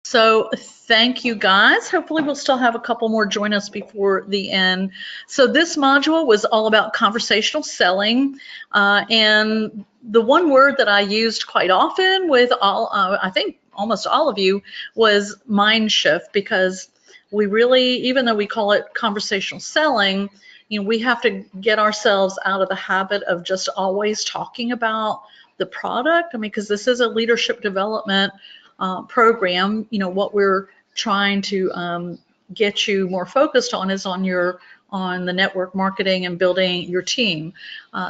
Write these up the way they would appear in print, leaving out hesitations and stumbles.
So thank you guys. Hopefully we'll still have a couple more join us before the end. So this module was all about conversational selling. And the one word that I used quite often with I think almost all of you, was mind shift, because we really, even though we call it conversational selling, we have to get ourselves out of the habit of just always talking about the product. I mean, because this is a leadership development program. What we're trying to get you more focused on is on the network marketing and building your team.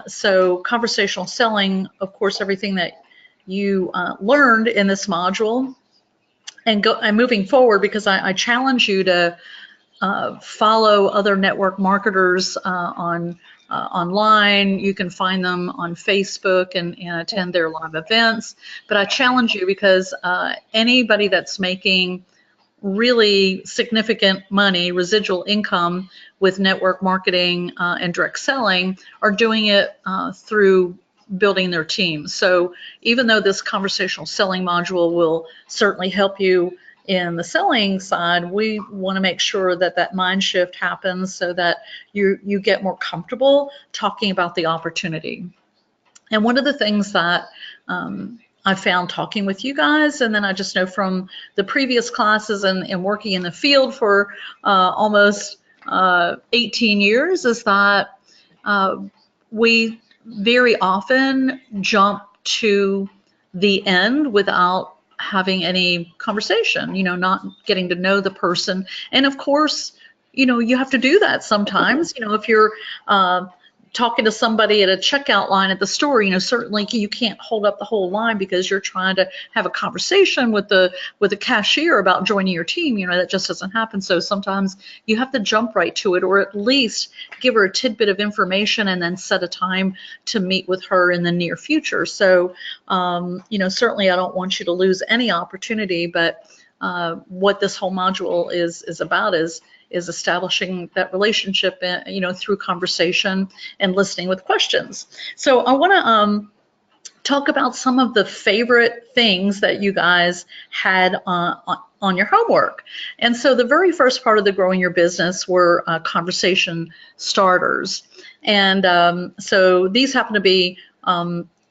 So conversational selling, of course, everything that you learned in this module, and moving forward, because I challenge you to follow other network marketers online. You can find them on Facebook and attend their live events. But I challenge you, because anybody that's making really significant money, residual income with network marketing and direct selling, are doing it through building their team. So even though this conversational selling module will certainly help you in the selling side, we want to make sure that that mind shift happens so that you get more comfortable talking about the opportunity. And one of the things that I found talking with you guys, and then I just know from the previous classes and working in the field for almost 18 years, is that we very often jump to the end without having any conversation, not getting to know the person. And of course, you have to do that sometimes. If you're talking to somebody at a checkout line at the store, certainly you can't hold up the whole line because you're trying to have a conversation with the cashier about joining your team. That just doesn't happen. So sometimes you have to jump right to it, or at least give her a tidbit of information and then set a time to meet with her in the near future. So, certainly I don't want you to lose any opportunity, but what this whole module is about is establishing that relationship, through conversation and listening with questions. So I want to talk about some of the favorite things that you guys had on your homework. And so the very first part of the Growing Your Business were conversation starters. And so these happen to be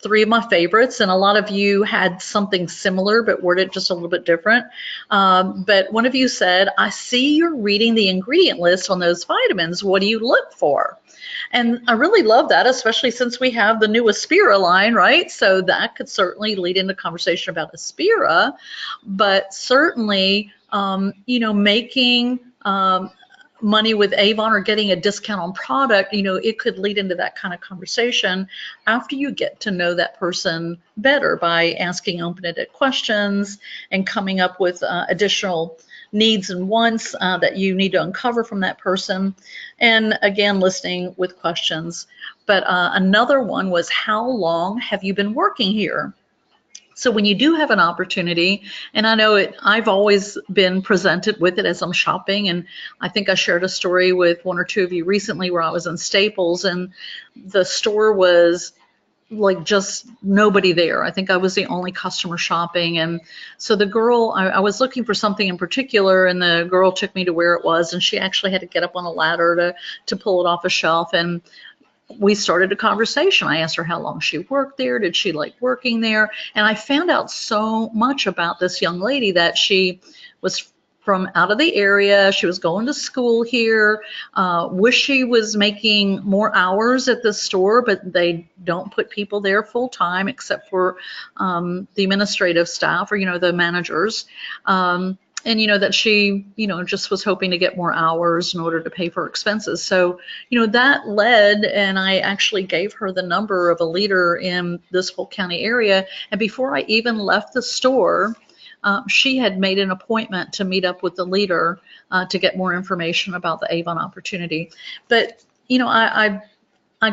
three of my favorites, and a lot of you had something similar but worded just a little bit different. But one of you said, I see you're reading the ingredient list on those vitamins. What do you look for? And I really love that, especially since we have the new Aspira line, right? So that could certainly lead into conversation about Aspira, but certainly, making money with Avon or getting a discount on product, it could lead into that kind of conversation after you get to know that person better by asking open-ended questions and coming up with additional needs and wants that you need to uncover from that person. And again, listening with questions. But another one was, how long have you been working here? So when you do have an opportunity, and I know I've always been presented with it as I'm shopping, and I think I shared a story with one or two of you recently where I was in Staples and the store was like just nobody there. I think I was the only customer shopping. And so the girl, I was looking for something in particular, and the girl took me to where it was, and she actually had to get up on a ladder to pull it off a shelf. And we started a conversation. I asked her how long she worked there. Did she like working there? And I found out so much about this young lady, that she was from out of the area. She was going to school here. Wish she was making more hours at the store, but they don't put people there full time except for the administrative staff, or, the managers. And that she, just was hoping to get more hours in order to pay for expenses. So, that led, and I actually gave her the number of a leader in this Polk County area. And before I even left the store, she had made an appointment to meet up with the leader to get more information about the Avon opportunity. But, I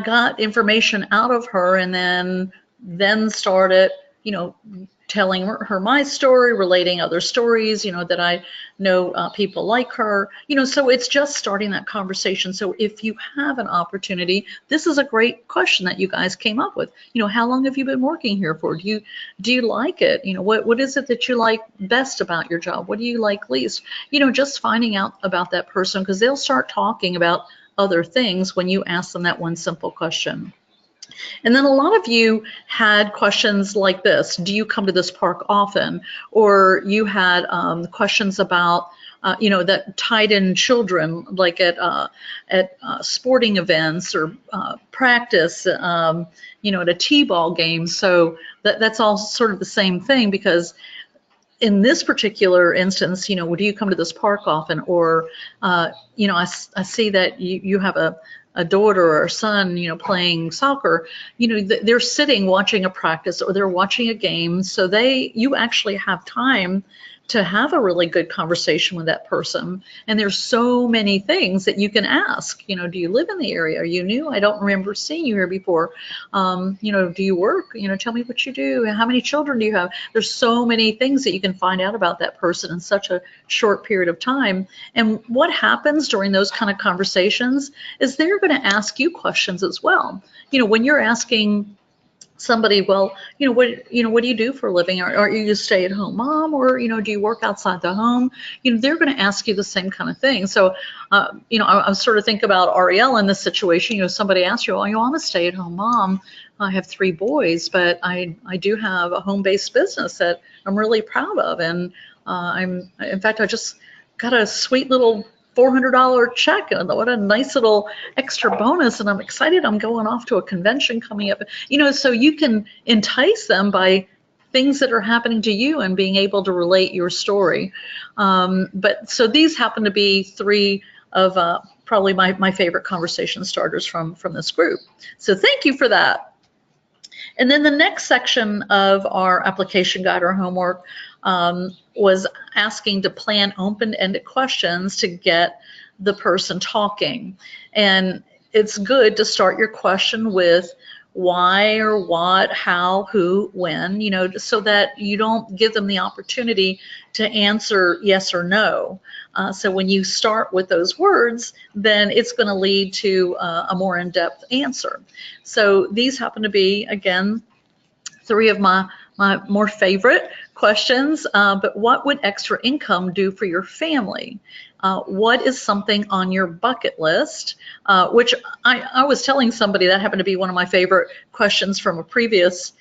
got information out of her, and then started, telling her my story, relating other stories, that I know people like her, so it's just starting that conversation. So if you have an opportunity, this is a great question that you guys came up with. How long have you been working here for? Do you like it? What is it that you like best about your job? What do you like least? Just finding out about that person, because they'll start talking about other things when you ask them that one simple question. And then a lot of you had questions like this: do you come to this park often? Or you had questions about, that tied in children, like at sporting events or practice, at a t-ball game. So that's all sort of the same thing, because in this particular instance, do you come to this park often? Or, I see that you have a daughter or a son, playing soccer. They're sitting watching a practice, or they're watching a game. So you actually have time to have a really good conversation with that person. And there's so many things that you can ask. Do you live in the area? Are you new? I don't remember seeing you here before. Do you work? Tell me what you do. How many children do you have? There's so many things that you can find out about that person in such a short period of time. And what happens during those kind of conversations is they're going to ask you questions as well. When you're asking somebody, well, what do you do for a living? Are you a stay-at-home mom, or do you work outside the home? They're going to ask you the same kind of thing. So I sort of think about Ariel in this situation. Somebody asks you, oh, I'm a stay-at-home mom, I have 3 boys, but I do have a home-based business that I'm really proud of, and in fact, I just got a sweet little $400 check, and what a nice little extra bonus, and I'm excited. I'm going off to a convention coming up. So you can entice them by things that are happening to you and being able to relate your story. But so these happen to be 3 of probably my favorite conversation starters from this group. So thank you for that. And then the next section of our application guide or homework was asking to plan open-ended questions to get the person talking. And it's good to start your question with why or what, how, who, when, so that you don't give them the opportunity to answer yes or no. So when you start with those words, then it's going to lead to a more in-depth answer. So these happen to be, again, 3 of my more favorite questions. But what would extra income do for your family? What is something on your bucket list? Which I was telling somebody that happened to be one of my favorite questions from a previous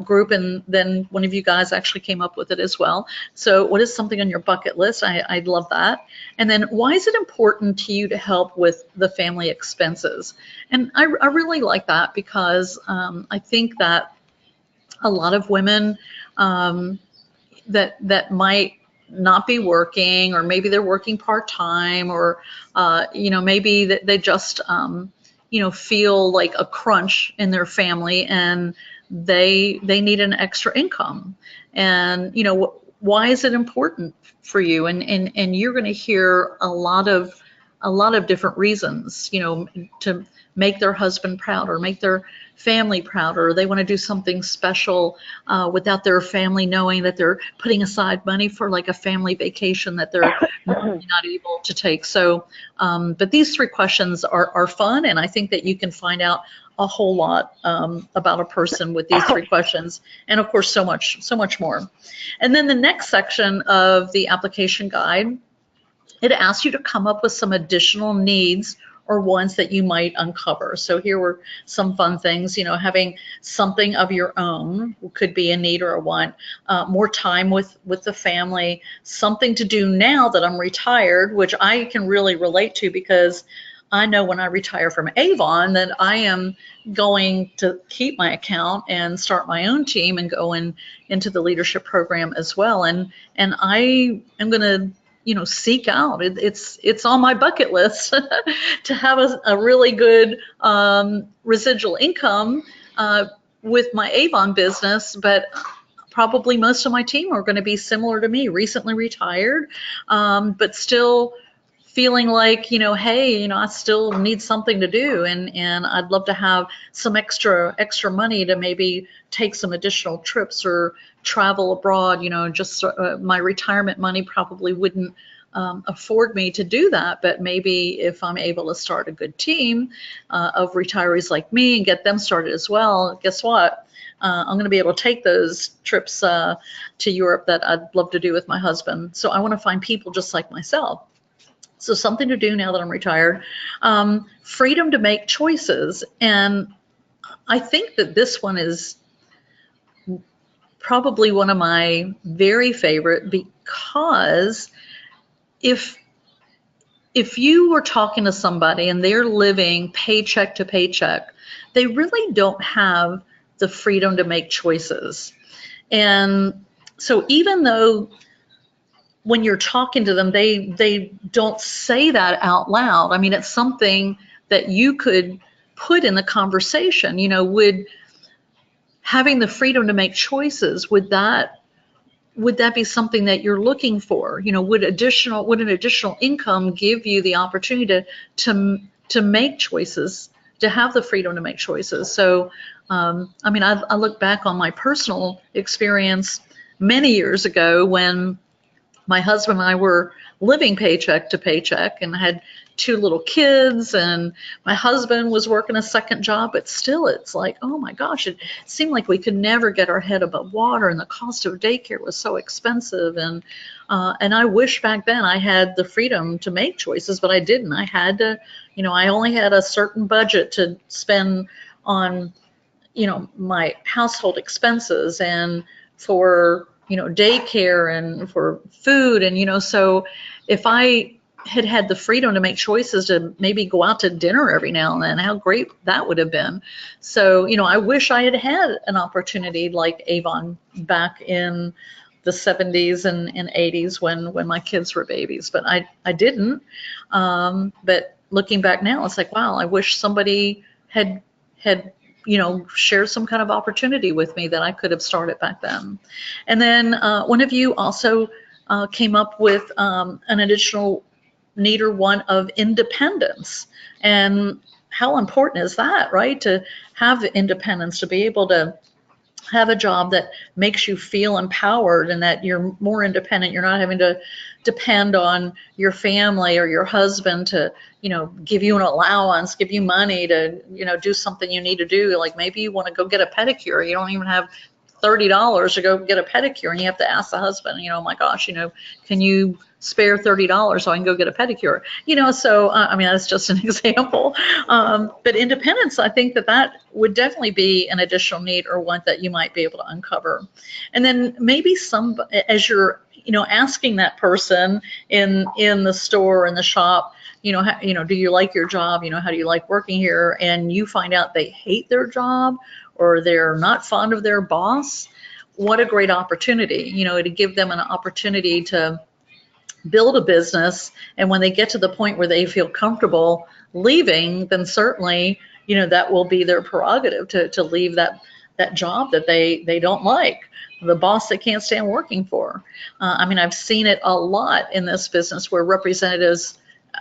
group, and then one of you guys actually came up with it as well. So what is something on your bucket list? I'd love that. And then why is it important to you to help with the family expenses? And I really like that, because I think that a lot of women that might not be working, or maybe they're working part-time, or maybe that they just feel like a crunch in their family, and they need an extra income. And why is it important for you? And you're going to hear a lot of different reasons, to make their husband proud, or make their family proud, or they want to do something special without their family knowing that they're putting aside money for like a family vacation that they're normally not able to take. So, but these 3 questions are fun, and I think that you can find out a whole lot about a person with these 3 questions, and of course so much more. And then the next section of the application guide, it asks you to come up with some additional needs or wants that you might uncover. So here were some fun things, having something of your own could be a need or a want, more time with the family, something to do now that I'm retired, which I can really relate to, because I know when I retire from Avon that I am going to keep my account and start my own team and go into the leadership program as well. And I am going to seek out. It's on my bucket list to have a really good residual income with my Avon business, but probably most of my team are going to be similar to me, recently retired, but still feeling like, hey, I still need something to do, and I'd love to have some extra money to maybe take some additional trips or travel abroad. Just my retirement money probably wouldn't afford me to do that, but maybe if I'm able to start a good team of retirees like me and get them started as well, guess what? I'm going to be able to take those trips to Europe that I'd love to do with my husband. So I want to find people just like myself. So something to do now that I'm retired. Freedom to make choices. And I think that this one is probably one of my very favorite, because if you were talking to somebody and they're living paycheck to paycheck, they really don't have the freedom to make choices. And so even though when you're talking to them, they don't say that out loud. I mean, it's something that you could put in the conversation. Would having the freedom to make choices, would that be something that you're looking for? Would an additional income give you the opportunity to make choices, to have the freedom to make choices? So, I look back on my personal experience many years ago when my husband and I were living paycheck to paycheck and had 2 little kids, and my husband was working a second job, but still it's like, oh my gosh, it seemed like we could never get our head above water, and the cost of daycare was so expensive. And I wish back then I had the freedom to make choices, but I didn't. I had to, I only had a certain budget to spend on, my household expenses and for daycare and for food. And, so if I had the freedom to make choices to maybe go out to dinner every now and then, how great that would have been. So, I wish I had had an opportunity like Avon back in the 70s and 80s when my kids were babies, but I didn't. But looking back now, it's like, wow, I wish somebody had share some kind of opportunity with me that I could have started back then. And then one of you also came up with an additional need, or one of independence. And how important is that, right? To have the independence, to be able to have a job that makes you feel empowered and that you're more independent. You're not having to depend on your family or your husband to, give you an allowance, give you money to, do something you need to do. Like maybe you want to go get a pedicure. You don't even have $30 to go get a pedicure, and you have to ask the husband, oh my gosh, can you spare $30 so I can go get a pedicure? So that's just an example. But independence, I think that would definitely be an additional need, or one that you might be able to uncover. And then maybe as you're asking that person in the store, in the shop, do you like your job? How do you like working here? And you find out they hate their job, or they're not fond of their boss. What a great opportunity, to give them an opportunity to build a business. And when they get to the point where they feel comfortable leaving, then certainly, that will be their prerogative to leave that job that they don't like, the boss they can't stand working for. I've seen it a lot in this business where representatives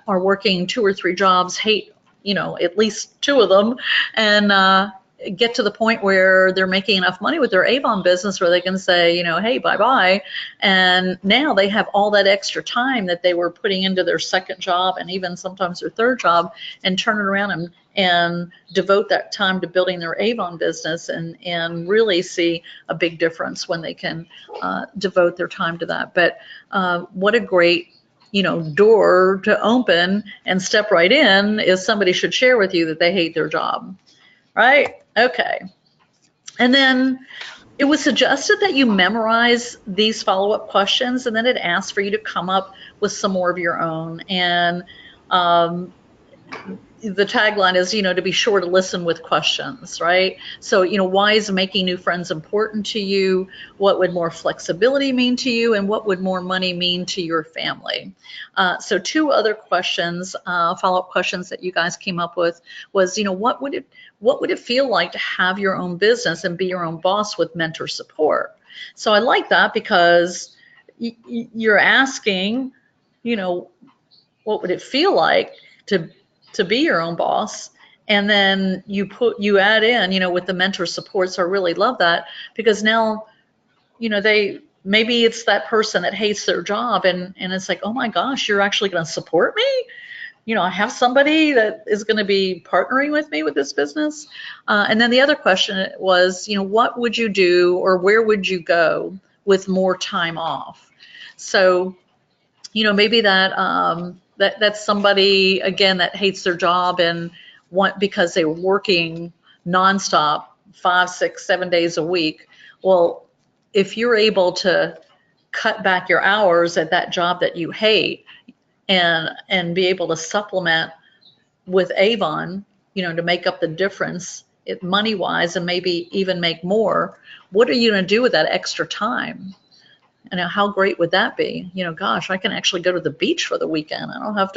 are working 2 or 3 jobs, hate, at least 2 of them, and get to the point where they're making enough money with their Avon business where they can say, hey, bye-bye. And now they have all that extra time that they were putting into their second job, and even sometimes their third job, and turn it around and devote that time to building their Avon business, and really see a big difference when they can devote their time to that. But what a great door to open and step right in is somebody should share with you that they hate their job. Right? Okay. And then it was suggested that you memorize these follow-up questions, and then it asks for you to come up with some more of your own. And the tagline is, to be sure to listen with questions, right? So, why is making new friends important to you? What would more flexibility mean to you? And what would more money mean to your family? So 2 other questions, follow-up questions that you guys came up with was, what would it feel like to have your own business and be your own boss with mentor support? So I like that, because you're asking, what would it feel like to be your own boss? And then you add in, with the mentor support. So I really love that, because now, maybe it's that person that hates their job, and it's like, oh my gosh, you're actually going to support me? I have somebody that is going to be partnering with me with this business. And then the other question was, what would you do, or where would you go with more time off? So, maybe that's somebody, again, that hates their job and because they were working nonstop 5, 6, 7 days a week. Well, if you're able to cut back your hours at that job that you hate, and be able to supplement with Avon, to make up the difference money wise, and maybe even make more, what are you going to do with that extra time? And how great would that be? Gosh, I can actually go to the beach for the weekend. I don't have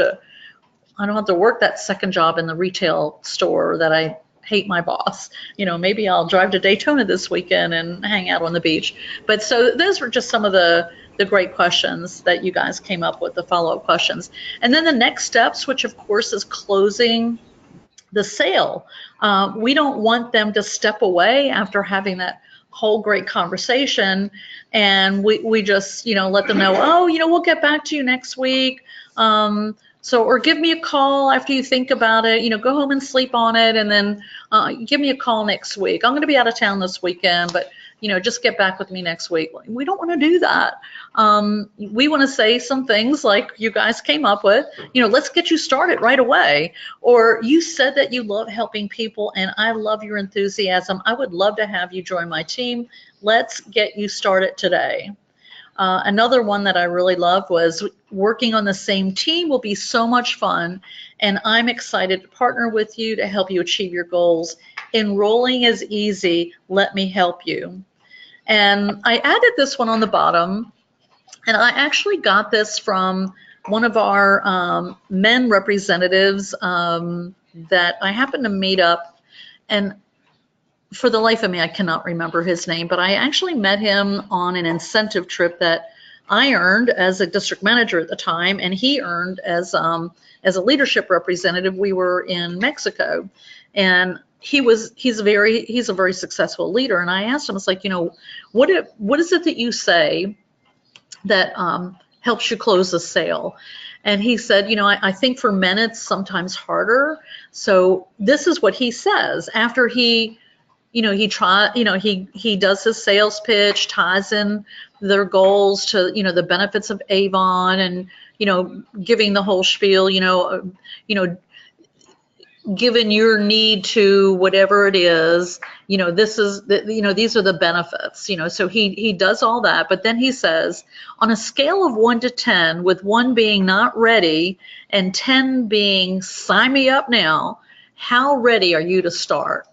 to work that second job in the retail store that I hate my boss. Maybe I'll drive to Daytona this weekend and hang out on the beach. But so those were just some of the great questions that you guys came up with, the follow-up questions. And then the next steps, which of course is closing the sale. We don't want them to step away after having that whole great conversation, and we just let them know, oh, we'll get back to you next week. Or give me a call after you think about it. Go home and sleep on it, and then give me a call next week. I'm going to be out of town this weekend, but just get back with me next week. We don't want to do that. We want to say some things like you guys came up with, let's get you started right away. Or you said that you love helping people, and I love your enthusiasm. I would love to have you join my team. Let's get you started today. Another one that I really loved was, working on the same team will be so much fun, and I'm excited to partner with you to help you achieve your goals. Enrolling is easy. Let me help you. And I added this one on the bottom, and I actually got this from one of our men representatives that I happened to meet up, and for the life of me, I cannot remember his name, but I actually met him on an incentive trip that I earned as a district manager at the time, and he earned as a leadership representative. We were in Mexico, and he's a very successful leader. And I asked him, it's like, what is it that you say that helps you close a sale? And he said, I think for men it's sometimes harder. So this is what he says after he does his sales pitch, ties in their goals to, the benefits of Avon, and, giving the whole spiel, given your need to whatever it is, these are the benefits, so he does all that. But then he says, on a scale of 1 to 10, with 1 being not ready and 10 being sign me up now, how ready are you to start?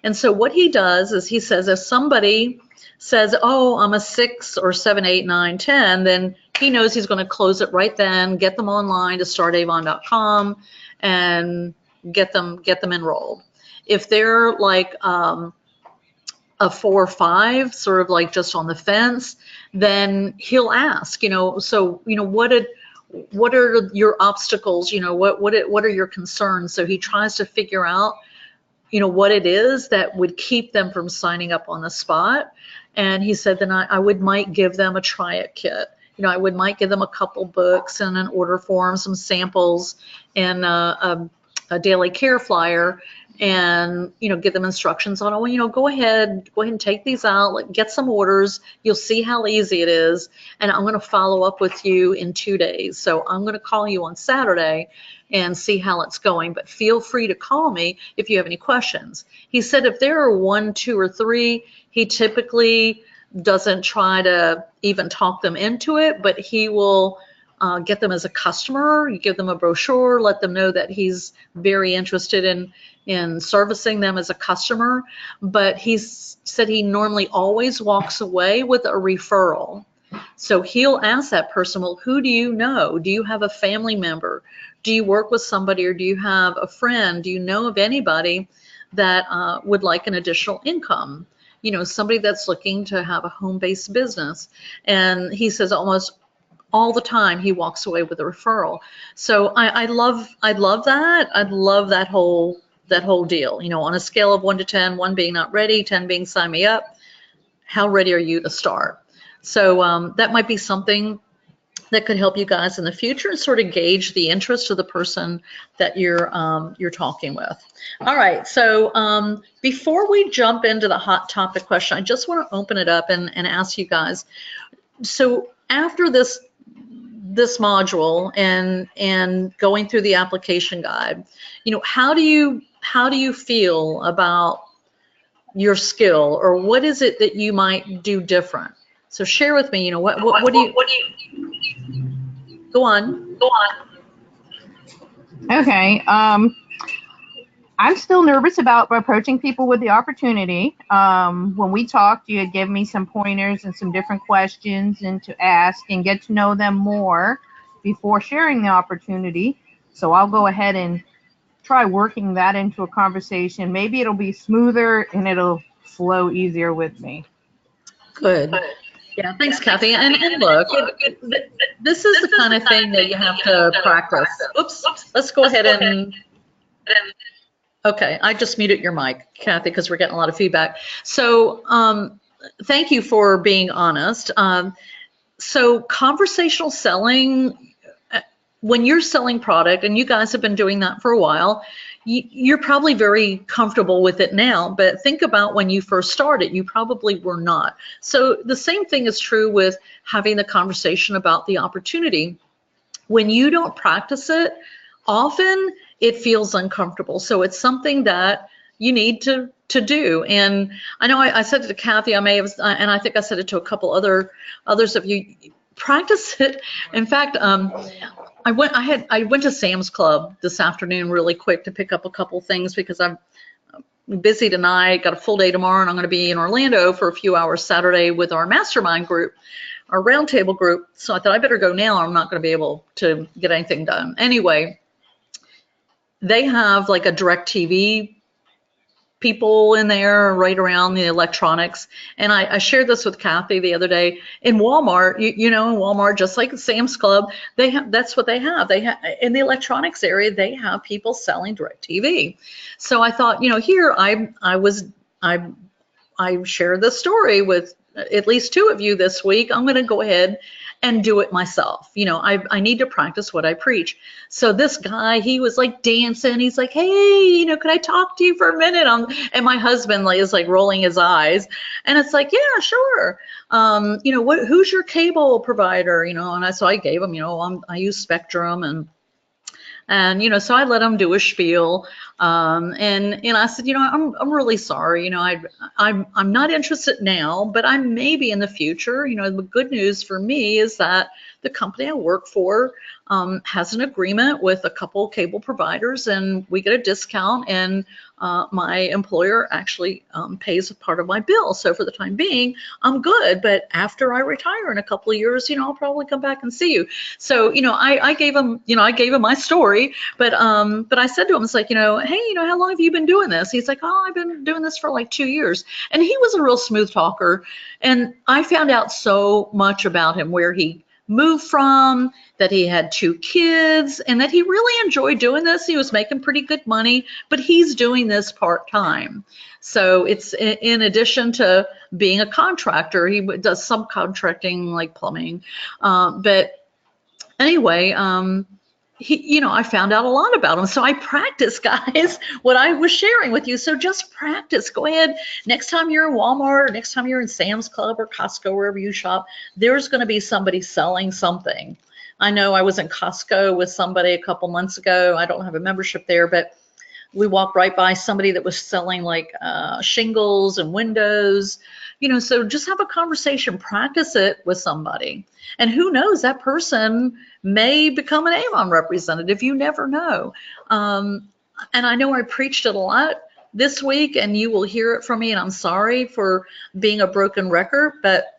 And so what he does is he says, if somebody says, oh, I'm a 6 or 7, 8, 9, 10, then he knows he's going to close it right then, get them online to startavon.com and get them enrolled. If they're like a 4 or 5, sort of like just on the fence, then he'll ask, what are your obstacles? What are your concerns? So he tries to figure out what it is that would keep them from signing up on the spot. And he said, then I might give them a try it kit. I might give them a couple books and an order form, some samples, and a daily care flyer, and give them instructions on, go ahead and take these out, get some orders. You'll see how easy it is, and I'm going to follow up with you in 2 days. So I'm going to call you on Saturday and see how it's going, but feel free to call me if you have any questions. He said if there are 1, 2, or 3, he typically doesn't try to even talk them into it, but he will get them as a customer. You give them a brochure, let them know that he's very interested in servicing them as a customer. But he said he normally always walks away with a referral. So he'll ask that person, well, who do you know? Do you have a family member? Do you work with somebody, or do you have a friend? Do you know of anybody that would like an additional income? Somebody that's looking to have a home-based business. And he says almost all the time he walks away with a referral. So I love that. I love that whole deal. You know, on a scale of 1 to 10, 1 being not ready, 10 being sign me up. How ready are you to start? So that might be something that could help you guys in the future and sort of gauge the interest of the person that you're talking with. All right, so before we jump into the hot topic question, I just want to open it up and ask you guys. So after this module and going through the application guide, you know, how do you feel about your skill, or what is it that you might do different? So share with me, you know, what do you go on. Okay. I'm still nervous about approaching people with the opportunity. When we talked, you had given me some pointers and some different questions and to ask and get to know them more before sharing the opportunity. So I'll go ahead and try working that into a conversation. Maybe it'll be smoother and it'll flow easier with me. Good. Yeah, thanks, Kathy. And look, this is the kind of thing that you have to practice. Oops, let's go ahead and, okay, I just muted your mic, Kathy, because we're getting a lot of feedback. So thank you for being honest. So conversational selling, when you're selling product, and you guys have been doing that for a while, you're probably very comfortable with it now, but think about when you first started, you probably were not. So the same thing is true with having the conversation about the opportunity. When you don't practice it, often it feels uncomfortable. So it's something that you need to do. And I know I said it to Kathy, I may have, and I think I said it to a couple others of you, practice it. In fact, I went to Sam's Club this afternoon really quick to pick up a couple things because I'm busy tonight, got a full day tomorrow, and I'm going to be in Orlando for a few hours Saturday with our mastermind group, our roundtable group. So I thought I better go now. I'm not going to be able to get anything done. Anyway, they have like a DirecTV people in there right around the electronics. And I shared this with Kathy the other day. In Walmart, you know, in Walmart, just like Sam's Club, they have, that's what they have. They have in the electronics area, they have people selling DirecTV. So I thought, you know, here I shared this story with at least 2 of you this week. I'm going to go ahead and do it myself. You know, I need to practice what I preach. So this guy, he was like dancing. He's like, hey, you know, could I talk to you for a minute? And my husband is like rolling his eyes. And it's like, yeah, sure. You know, who's your cable provider? You know, and so I gave him, you know, I use Spectrum and you know, so I let him do a spiel, and I said, you know, I'm really sorry, you know, I'm not interested now, but I may be in the future. You know, the good news for me is that the company I work for has an agreement with a couple cable providers, and we get a discount, and my employer actually pays a part of my bill. So for the time being, I'm good. But after I retire in a couple of years, you know, I'll probably come back and see you. So, you know, I gave him, you know, I gave him my story, but I said to him, it's like, you know, hey, you know, how long have you been doing this? He's like, oh, I've been doing this for like 2 years. And he was a real smooth talker. And I found out so much about him, where he moved from, that he had 2 kids, and that he really enjoyed doing this. He was making pretty good money, but he's doing this part-time. So it's in addition to being a contractor, he does subcontracting like plumbing. But anyway, you know, I found out a lot about him. So I practice, guys, what I was sharing with you. So just practice. Go ahead. Next time you're in Walmart, next time you're in Sam's Club or Costco, wherever you shop, there's going to be somebody selling something. I know I was in Costco with somebody a couple months ago. I don't have a membership there, but we walked right by somebody that was selling like shingles and windows. You know, so just have a conversation, practice it with somebody. And who knows, that person may become an Avon representative. You never know. And I know I preached it a lot this week, and you will hear it from me, and I'm sorry for being a broken record, but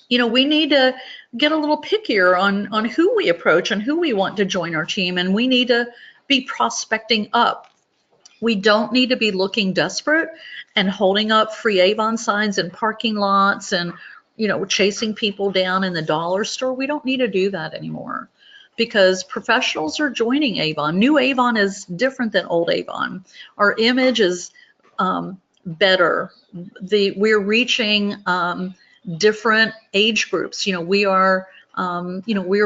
you know, we need to get a little pickier on who we approach and who we want to join our team, and we need to be prospecting up. We don't need to be looking desperate and holding up free Avon signs in parking lots and chasing people down in the dollar store. We don't need to do that anymore, because professionals are joining Avon. New Avon is different than old Avon. Our image is better. We're reaching different age groups. We are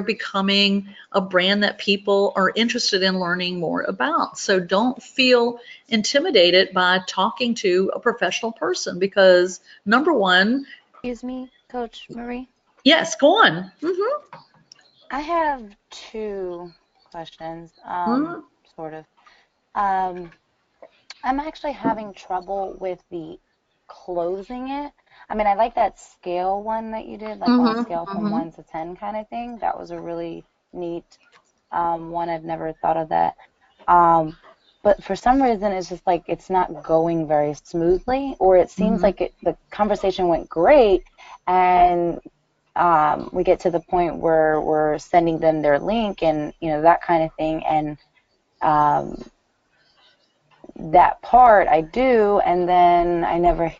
becoming a brand that people are interested in learning more about. So don't feel intimidated by talking to a professional person, because number one. Excuse me, Coach Marie. Yes, go on. I have two questions, Mhm. sort of. Um, I'm actually having trouble with the closing it. I mean, I like that scale one that you did, like on a scale from 1 to 10 kind of thing. That was a really neat one. I've never thought of that. Um, but for some reason, it's just like it's not going very smoothly, or it seems like the conversation went great, and we get to the point where we're sending them their link and that kind of thing, and that part I do, and then I never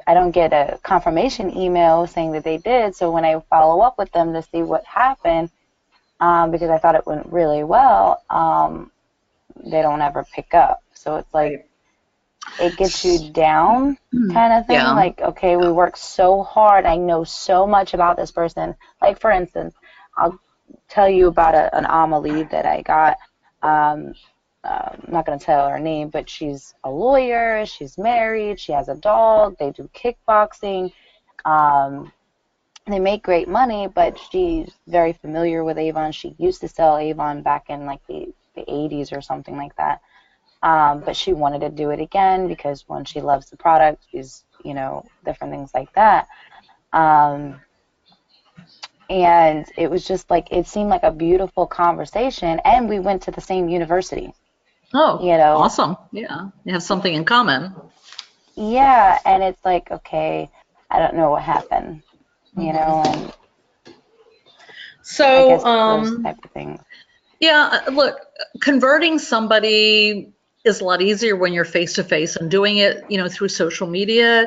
I don't get a confirmation email saying that they did. So when I follow up with them to see what happened, because I thought it went really well, they don't ever pick up. So it's like it gets you down kind of thing. Yeah. Like, okay, we worked so hard. I know so much about this person. Like, for instance, I'll tell you about an Amelie that I got. I'm not going to tell her name, but she's a lawyer. She's married. She has a dog. They do kickboxing. They make great money, but she's very familiar with Avon. She used to sell Avon back in like the 80s or something like that. But she wanted to do it again because when she loves the product, she's, different things like that. And it was just like, it seemed like a beautiful conversation, and we went to the same university. Oh, awesome. Yeah, you have something in common. Yeah, and it's like, okay, I don't know what happened, and so I guess those type of things. Yeah, look, converting somebody is a lot easier when you're face to face, and doing it, through social media,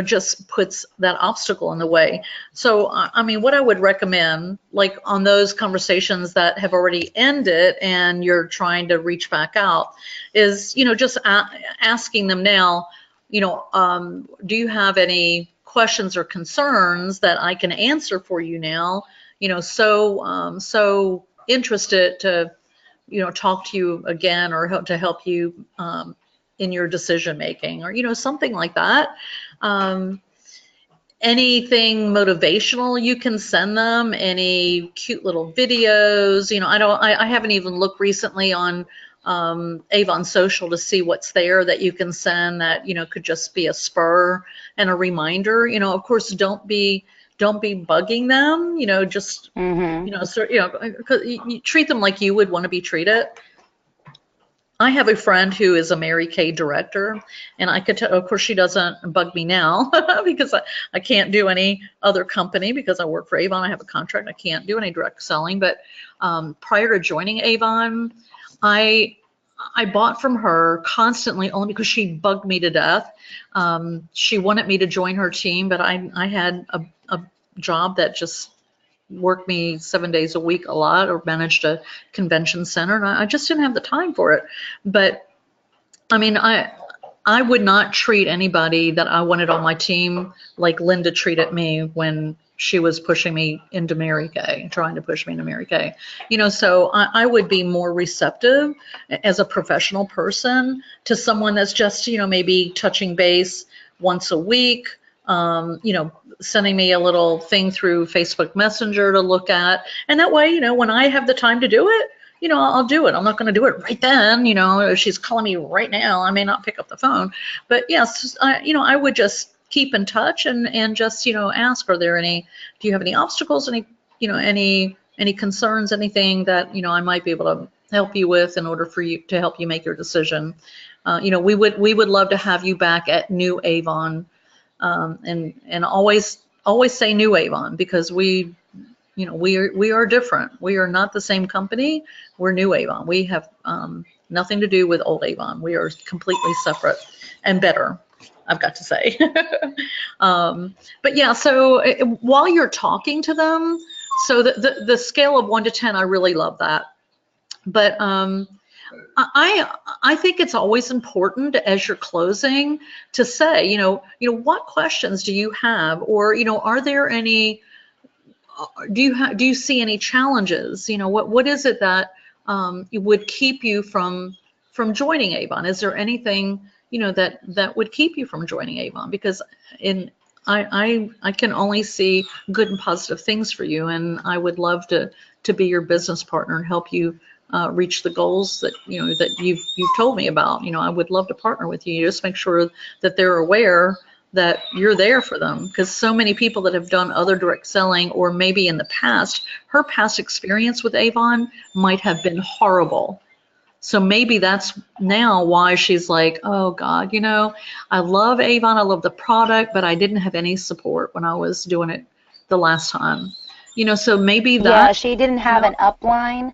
just puts that obstacle in the way. So, I mean, what I would recommend, like on those conversations that have already ended and you're trying to reach back out, is, just asking them now, do you have any questions or concerns that I can answer for you now? So interested to talk to you again, or to help you in your decision making, or something like that. Anything motivational you can send them, any cute little videos. I haven't even looked recently on Avon Social to see what's there that you can send that could just be a spur and a reminder. Of course, don't be bugging them, just, because you treat them like you would want to be treated. I have a friend who is a Mary Kay director, and I could tell, of course, she doesn't bug me now because I can't do any other company because I work for Avon. I have a contract. I can't do any direct selling. But prior to joining Avon, I bought from her constantly, only because she bugged me to death. She wanted me to join her team, but I had a job that just worked me 7 days a week a lot, or managed a convention center, and I just didn't have the time for it. But I mean, I would not treat anybody that I wanted on my team like Linda treated me when she was pushing me into Mary Kay, trying to push me into Mary Kay. So I would be more receptive as a professional person to someone that's just, maybe touching base once a week, sending me a little thing through Facebook Messenger to look at. And that way, when I have the time to do it, I'll do it. I'm not going to do it right then. If she's calling me right now, I may not pick up the phone. But yes, I would just keep in touch and just, ask, do you have any obstacles, any concerns, anything that, I might be able to help you with in order for you to help you make your decision. We would love to have you back at New Avon. And always say New Avon, because we are different. We are not the same company. We're New Avon. We have nothing to do with old Avon. We are completely separate and better. I've got to say. But yeah, so while you're talking to them, so the scale of 1 to 10, I really love that. But I think it's always important as you're closing to say, what questions do you have, or are there any? Do you see any challenges? What is it that would keep you from joining Avon? Is there anything that would keep you from joining Avon? Because I can only see good and positive things for you, and I would love to be your business partner and help you reach the goals that that you've told me about. I would love to partner with you. Just make sure that they're aware that you're there for them, because so many people that have done other direct selling, or maybe in the past, her past experience with Avon might have been horrible. So maybe that's now why she's like, oh God, I love Avon, I love the product, but I didn't have any support when I was doing it the last time. So maybe that. Yeah, she didn't have an upline.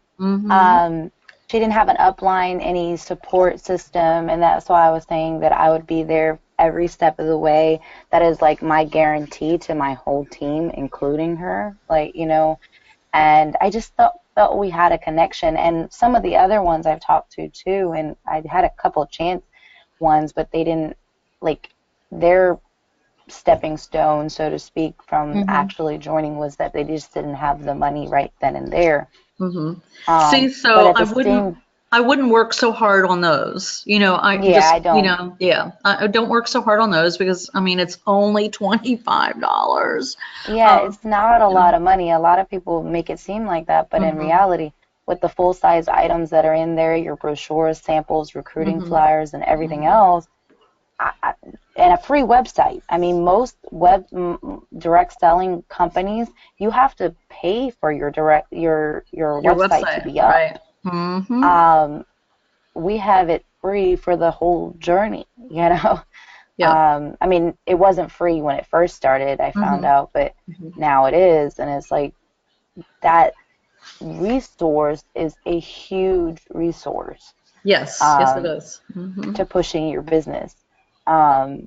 She didn't have an upline, any support system, and that's why I was saying that I would be there every step of the way. That is like my guarantee to my whole team, including her. And I just felt we had a connection. And some of the other ones I've talked to too, and I had a couple of chance ones, but they didn't, their stepping stone, so to speak, from actually joining was that they just didn't have the money right then and there. See, so I wouldn't work so hard on those. I don't. I don't work so hard on those because it's only $25. Yeah, it's not a lot of money. A lot of people make it seem like that, but in reality, with the full size items that are in there, your brochures, samples, recruiting flyers, and everything else, and a free website. Most direct selling companies, you have to pay for your website to be up. Right. We have it free for the whole journey. Yeah. It wasn't free when it first started, I found out, but now it is, and it's like that resource is a huge resource. Yes, yes it is. To pushing your business. But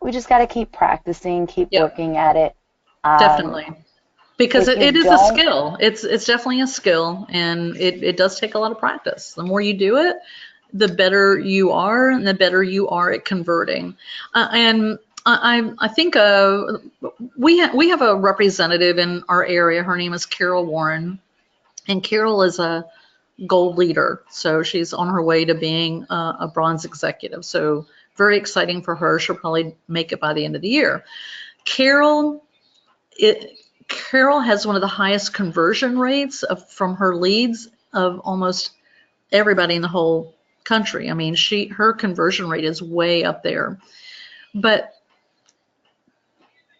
we just got to keep practicing, keep working at it. Definitely. Because it is a skill. It's definitely a skill, and it does take a lot of practice. The more you do it, the better you are, and the better you are at converting. And I think we have a representative in our area. Her name is Carol Warren, and Carol is a gold leader. So she's on her way to being a bronze executive. So very exciting for her. She'll probably make it by the end of the year. Carol has one of the highest conversion rates from her leads of almost everybody in the whole country. Her conversion rate is way up there. But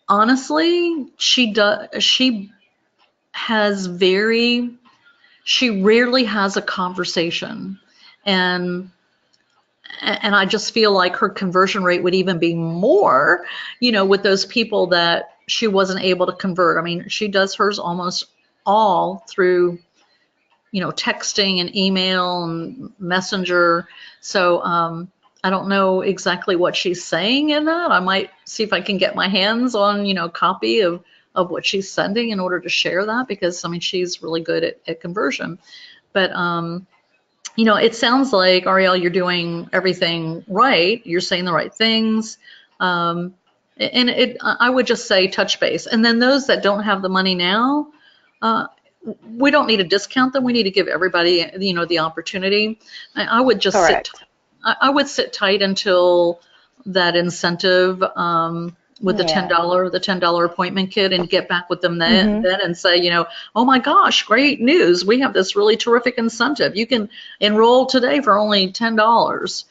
honestly, she rarely has a conversation, and I just feel like her conversion rate would even be more, with those people that she wasn't able to convert. She does hers almost all through, texting and email and messenger. So I don't know exactly what she's saying in that. I might see if I can get my hands on, copy of what she's sending in order to share that, because she's really good at conversion. But it sounds like, Ariel, you're doing everything right. You're saying the right things. And I would just say touch base. And then those that don't have the money now, we don't need to discount them. We need to give everybody, the opportunity. I would just I would sit tight until that incentive with the $10 appointment kit, and get back with them then and say, oh my gosh, great news. We have this really terrific incentive. You can enroll today for only $10.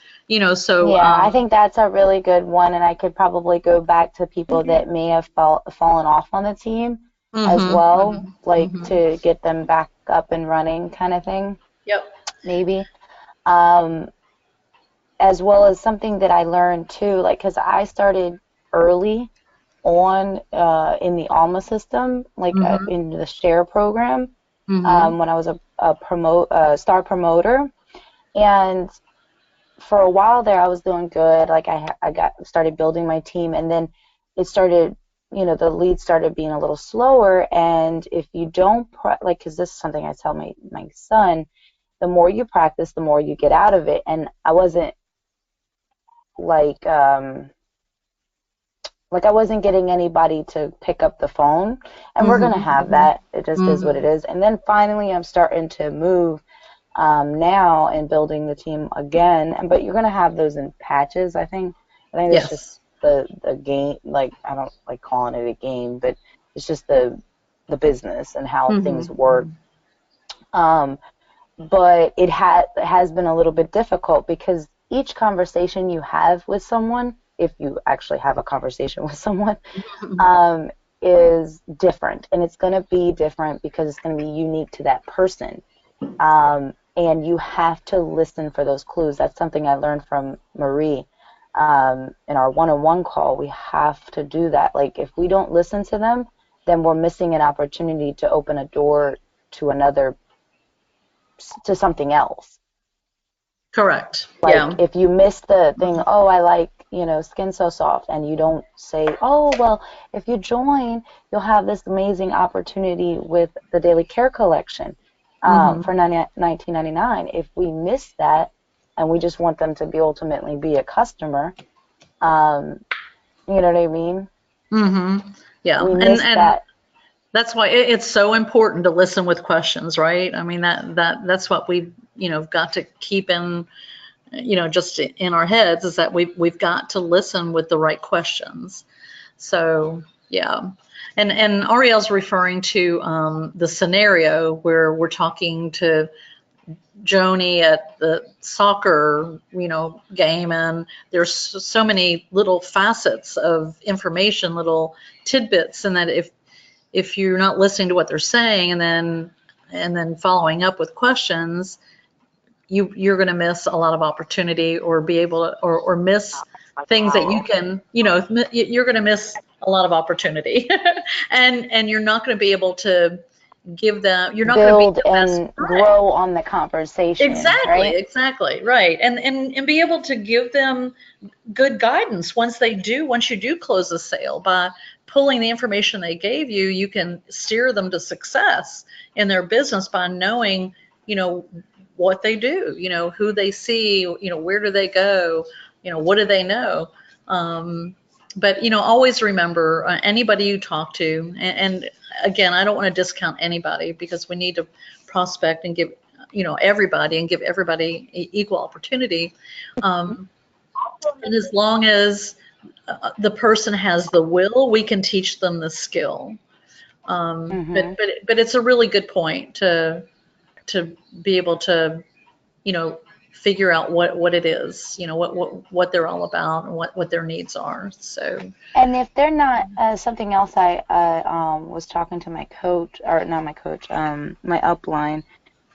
So I think that's a really good one, and I could probably go back to people that may have fallen off on the team as well, to get them back up and running, kind of thing. Yep. Maybe. As well as something that I learned too, because I started early on in the ALMA system, in the share program, when I was a star promoter. And for a while there, I was doing good. Like I started building my team, and then it started, the leads started being a little slower. And if you don't, like, because this is something I tell my son, the more you practice, the more you get out of it. And I wasn't like I wasn't getting anybody to pick up the phone, and we're gonna have that. It just is what it is. And then finally, I'm starting to move now and building the team again. But you're gonna have those in patches. I think Yes. it's just the game. Like, I don't like calling it a game, but it's just the business and how things work. But it has been a little bit difficult because each conversation you have with someone, if you actually have a conversation with someone, is different. And it's going to be different because it's going to be unique to that person. And you have to listen for those clues. That's something I learned from Marie in our one-on-one call. We have to do that. Like, if we don't listen to them, then we're missing an opportunity to open a door to something else. Correct. Like, yeah. if you miss the thing, oh, I like, Skin So Soft, and you don't say, oh, well, if you join, you'll have this amazing opportunity with the Daily Care Collection for $19.99. If we miss that and we just want them to ultimately be a customer, you know what I mean? Yeah. We miss that. That's why it's so important to listen with questions, right? I mean, that's what we've, got to keep in, just in our heads, is that we've got to listen with the right questions. So, yeah. And Ariel's referring to the scenario where we're talking to Joni at the soccer, game, and there's so many little facets of information, little tidbits, and that if you're not listening to what they're saying and then following up with questions, you're going to miss a lot of opportunity, or be able to, or miss things that you can, you're going to miss a lot of opportunity, and you're not going to be able to give them, you're not going to build and grow on the conversation. Exactly, right. And be able to give them good guidance once you do close a sale. By pulling the information they gave you, you can steer them to success in their business by knowing, what they do, who they see, where do they go, what do they know. But, always remember, anybody you talk to, and again, I don't want to discount anybody, because we need to prospect and give, everybody, and give everybody equal opportunity. And as long as the person has the will, we can teach them the skill. But it's a really good point to be able to, figure out what it is, what they're all about, and what their needs are. So. And if they're not, something else I was talking to my coach, or not my coach, my upline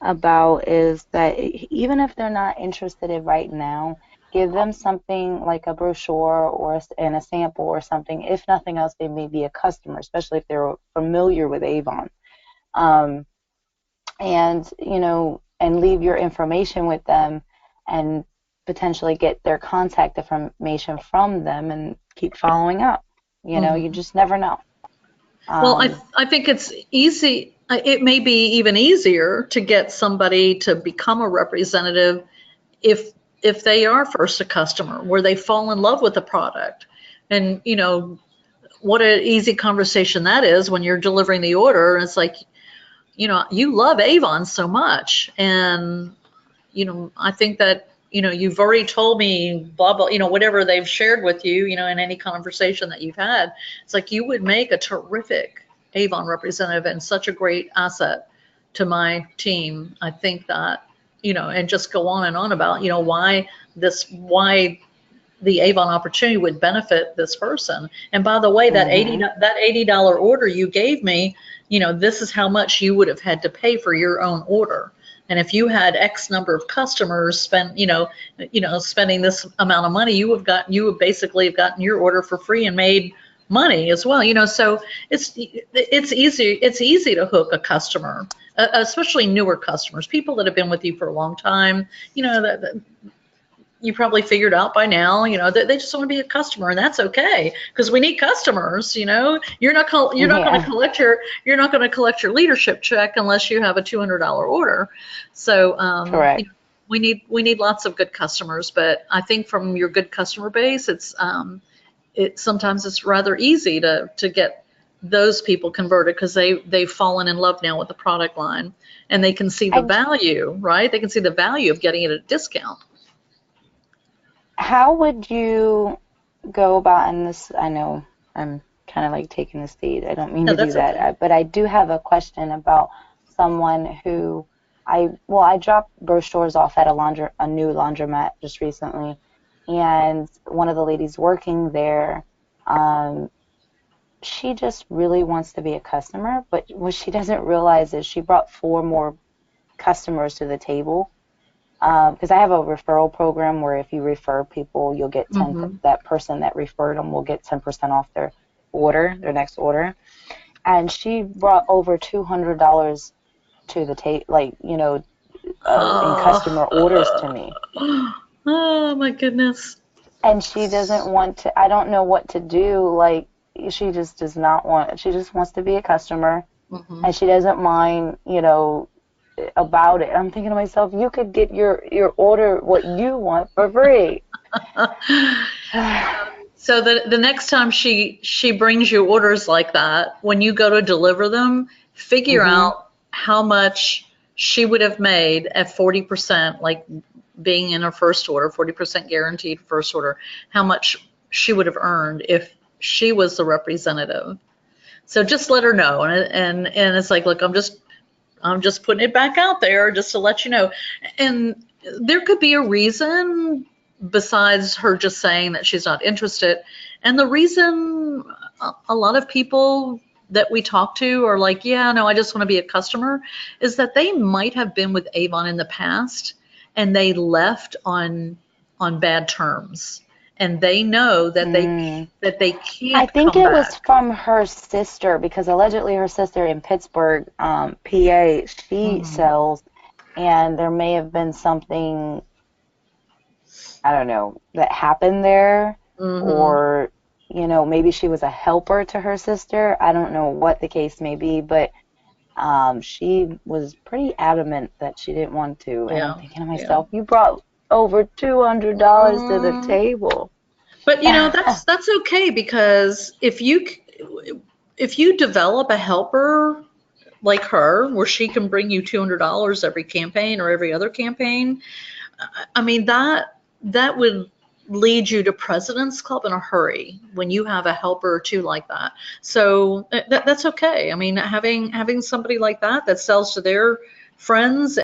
about, is that even if they're not interested in right now, give them something like a brochure and a sample or something. If nothing else, they may be a customer, especially if they're familiar with Avon. And leave your information with them, and potentially get their contact information from them, and keep following up. You just never know. Well, I think it's easy. It may be even easier to get somebody to become a representative if they are first a customer, where they fall in love with the product. And, what an easy conversation that is when you're delivering the order. And it's like, you love Avon so much. And, I think that, you've already told me blah, blah, whatever they've shared with you, in any conversation that you've had. It's like, you would make a terrific Avon representative and such a great asset to my team. I think that, and just go on and on about, why the Avon opportunity would benefit this person. And by the way, that $80 order you gave me, this is how much you would have had to pay for your own order. And if you had X number of customers spending this amount of money, you would basically have gotten your order for free and made money as well. So it's easy to hook a customer, especially newer customers, people that have been with you for a long time. you probably figured out by now, that they just want to be a customer, and that's okay because we need customers. You're not going to Yeah. collect your leadership check unless you have a $200 order. So Correct. we need lots of good customers, but I think from your good customer base, sometimes it's rather easy to get those people converted because they've fallen in love now with the product line, and they can see the And value, right? They can see the value of getting it at a discount. how would you go about, and this, I know I'm kind of like taking the stage. I don't mean No, to do that's that, okay. but I do have a question about someone who I dropped brochures off at a new laundromat just recently, and one of the ladies working there, um, she just really wants to be a customer, but what she doesn't realize is she brought four more customers to the table. Because I have a referral program where if you refer people, you'll get Hmm. that person that referred them will get 10% off their order, their next order. And she brought over $200 to the table, in customer orders to me. Oh my goodness. And she doesn't want to, I don't know what to do. Like, she just does not want, she just wants to be a customer, Hmm. and she doesn't mind, about it. I'm thinking to myself, you could get your order what you want for free. So the next time she brings you orders like that, when you go to deliver them, figure Hmm. out how much she would have made at 40%, like being in her first order, 40% guaranteed first order, how much she would have earned if she was the representative. So just let her know, and it's like, look, I'm just putting it back out there just to let you know. And there could be a reason besides her just saying that she's not interested. And the reason a lot of people that we talk to are like, yeah, no, I just want to be a customer, is that they might have been with Avon in the past and they left on bad terms. And they know that they Mm. that they I can't think come it was back. from her sister because allegedly her sister in Pittsburgh, PA, she Mhm. sells, and there may have been something, I don't know, that happened there, Mhm. or, maybe she was a helper to her sister. I don't know what the case may be, but she was pretty adamant that she didn't want to. And I'm Yeah. thinking to Yeah. myself, you brought over $200 to the Mm. table. But that's okay because if you develop a helper like her, where she can bring you $200 every campaign or every other campaign, I mean that would lead you to President's Club in a hurry when you have a helper or two like that. So that's okay. I mean, having somebody like that sells to their friends